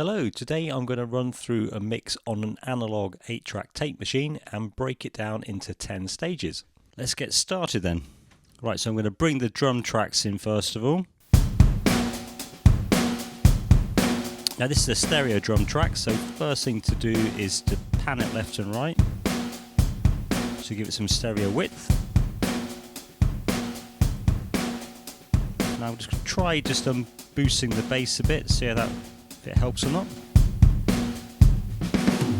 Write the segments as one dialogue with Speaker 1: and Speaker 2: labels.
Speaker 1: Hello, today I'm going to run through a mix on an analog 8-track tape machine and break it down into 10 stages. Let's get started then. Right, so I'm going to bring the drum tracks in first of all. Now this is a stereo drum track, so first thing to do is to pan it left and right to give it some stereo width. Now I'm just going to try boosting the bass a bit, see how that if it helps or not.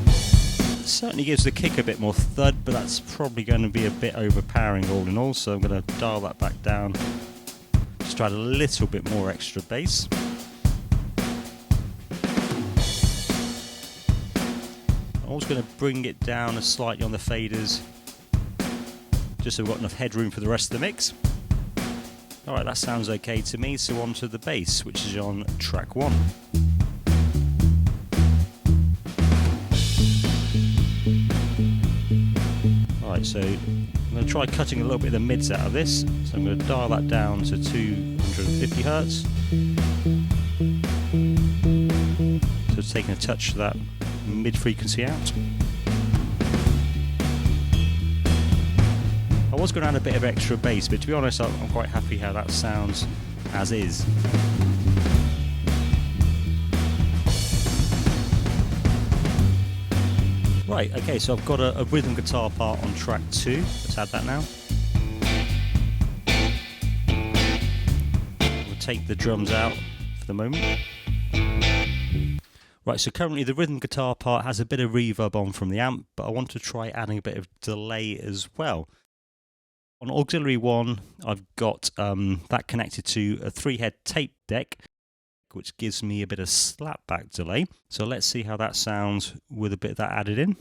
Speaker 1: It certainly gives the kick a bit more thud, but that's probably going to be a bit overpowering all in all, so I'm going to dial that back down. Just try a little bit more extra bass. I'm also going to bring it down slightly on the faders, just so we've got enough headroom for the rest of the mix. Alright, that sounds okay to me, so on to the bass, which is on track 1. Alright, so I'm going to try cutting a little bit of the mids out of this, so I'm going to dial that down to 250 Hz. So taking a touch of that mid frequency out. I was going to add a bit of extra bass, but to be honest, I'm quite happy how that sounds as is. Right, okay, so I've got a rhythm guitar part on track 2. Let's add that now. We'll take the drums out for the moment. Right, so currently the rhythm guitar part has a bit of reverb on from the amp, but I want to try adding a bit of delay as well. On auxiliary 1, I've got that connected to a 3-head tape deck, which gives me a bit of slapback delay. So let's see how that sounds with a bit of that added in.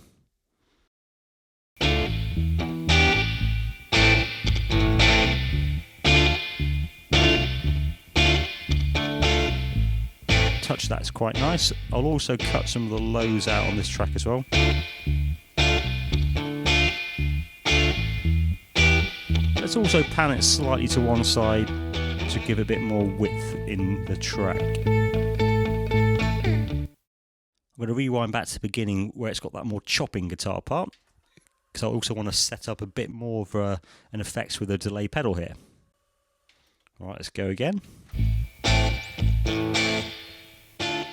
Speaker 1: Touch that's quite nice. I'll also cut some of the lows out on this track as well. Let's also pan it slightly to one side to give a bit more width in the track. I'm going to rewind back to the beginning where it's got that more chopping guitar part, because I also want to set up a bit more of an effects with a delay pedal here. Alright, let's go again.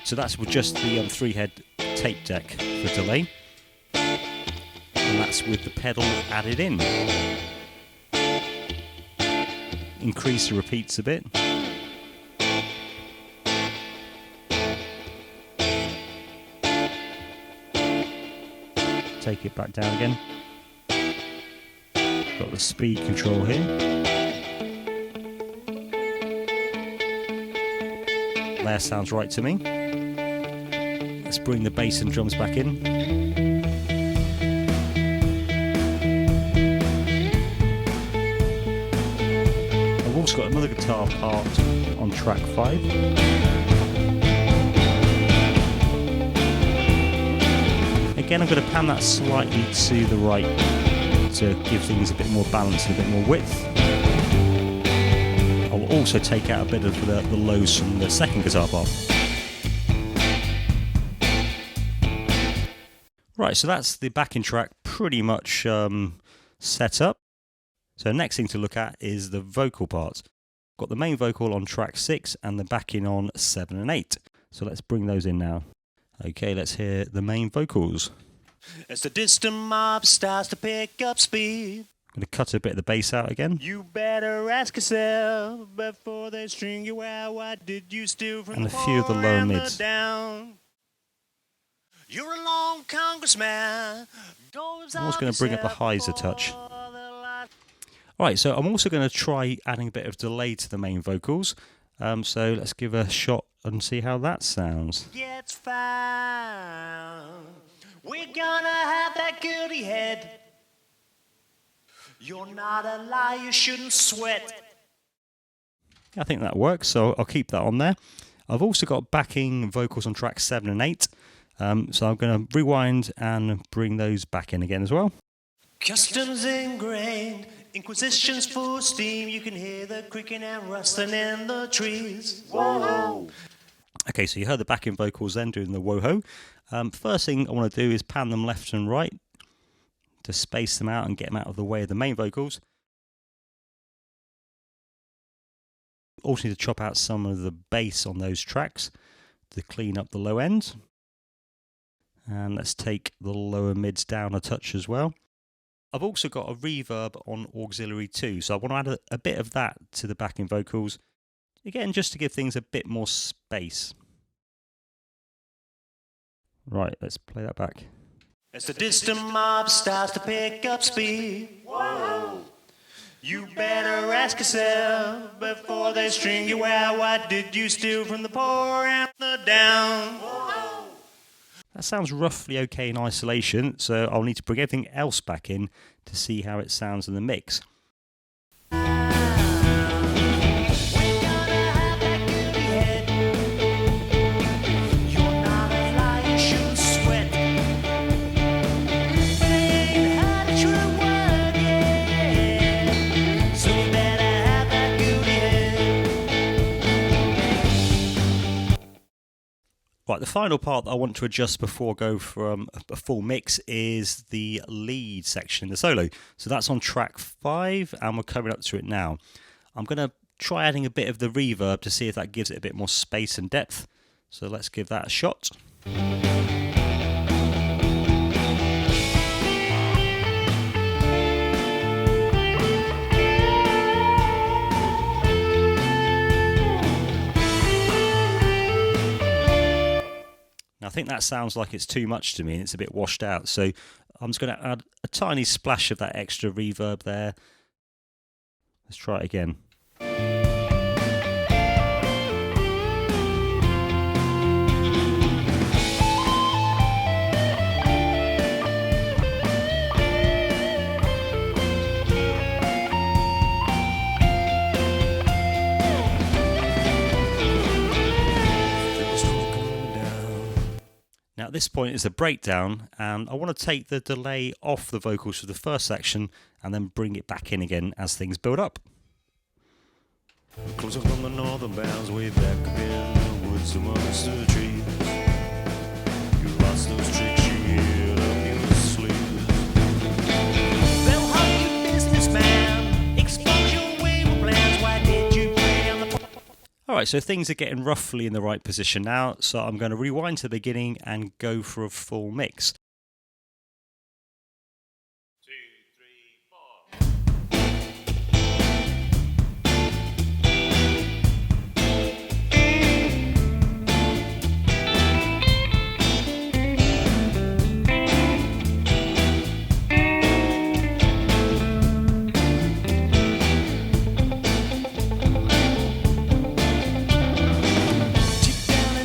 Speaker 1: So that's with just the 3-head tape deck for delay, and that's with the pedal added in. Increase the repeats a bit. Take it back down again. Got the speed control here. There sounds right to me. Let's bring the bass and drums back in. I've also got another guitar part on track 5. Again, I'm going to pan that slightly to the right to give things a bit more balance and a bit more width. I'll also take out a bit of the lows from the second guitar part. Right, so that's the backing track pretty much set up. So next thing to look at is the vocal parts. Got the main vocal on track 6 and the backing on 7 and 8. So let's bring those in now. Okay, let's hear the main vocals.
Speaker 2: As the distant mob starts to pick up speed,
Speaker 1: I'm going to cut a bit of the bass out again.
Speaker 2: you better ask yourself before they string you out, what did you steal from
Speaker 1: And
Speaker 2: the
Speaker 1: a few of the
Speaker 2: poor
Speaker 1: low
Speaker 2: and
Speaker 1: mids.
Speaker 2: the down? You're a lone congressman.
Speaker 1: I'm also going to bring up the highs a touch. Alright, so I'm also going to try adding a bit of delay to the main vocals. So let's give a shot and see how that sounds.
Speaker 2: Gets found. We're gonna have that guilty head. You're not a liar, you shouldn't sweat.
Speaker 1: I think that works, so I'll keep that on there. I've also got backing vocals on tracks 7 and 8. So I'm going to rewind and bring those back in again as well.
Speaker 2: Customs ingrained, inquisition's full steam. You can hear the creaking and rustling in the trees. Whoa!
Speaker 1: Okay, so you heard the backing vocals then doing the whoa-ho. First thing I want to do is pan them left and right to space them out and get them out of the way of the main vocals. Also need to chop out some of the bass on those tracks to clean up the low end. And let's take the lower mids down a touch as well. I've also got a reverb on auxiliary 2, so I want to add a bit of that to the backing vocals. Again, just to give things a bit more space. Right, let's play that back.
Speaker 2: As the distant mob starts to pick up speed, whoa, you better ask yourself before they string you out, what did you steal from the poor and the down? Whoa.
Speaker 1: That sounds roughly okay in isolation, so I'll need to bring everything else back in to see how it sounds in the mix. Right, the final part that I want to adjust before I go from a full mix is the lead section in the solo. So that's on track 5 and we're coming up to it now. I'm going to try adding a bit of the reverb to see if that gives it a bit more space and depth. So let's give that a shot. I think that sounds like it's too much to me and it's a bit washed out, so I'm just going to add a tiny splash of that extra reverb there. Let's try it again. Now at this point is a breakdown, and I want to take the delay off the vocals for the first section and then bring it back in again as things build up.
Speaker 2: Closer from the northern bounds, way back up in the woods amongst the trees. You lost those tricks you hid up your sleeve. They'll hug you, businessman. Expose your wayward plans. Why did you play on the...
Speaker 1: Alright, so things are getting roughly in the right position now, so I'm going to rewind to the beginning and go for a full mix.
Speaker 2: 2, 3, 4.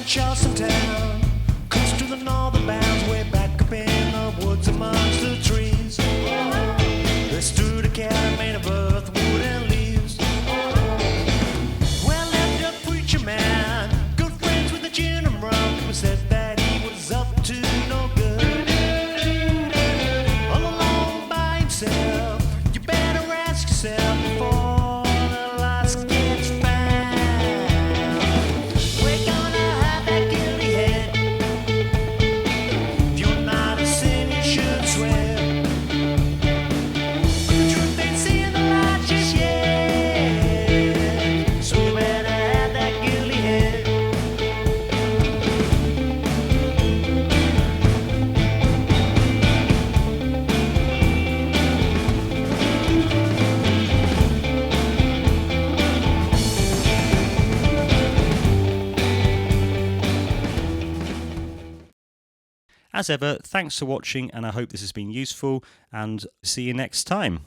Speaker 2: Charleston town, close to the northern bounds, way back up in the woods amongst the trees. There stood a cabin made of earth, wood, and leaves. Well, left a preacher man, good friends with the gin and rum, who said that he was up to no good. All alone by himself, you better ask yourself before the last gets found. We're gonna
Speaker 1: As ever, thanks for watching and I hope this has been useful, and see you next time.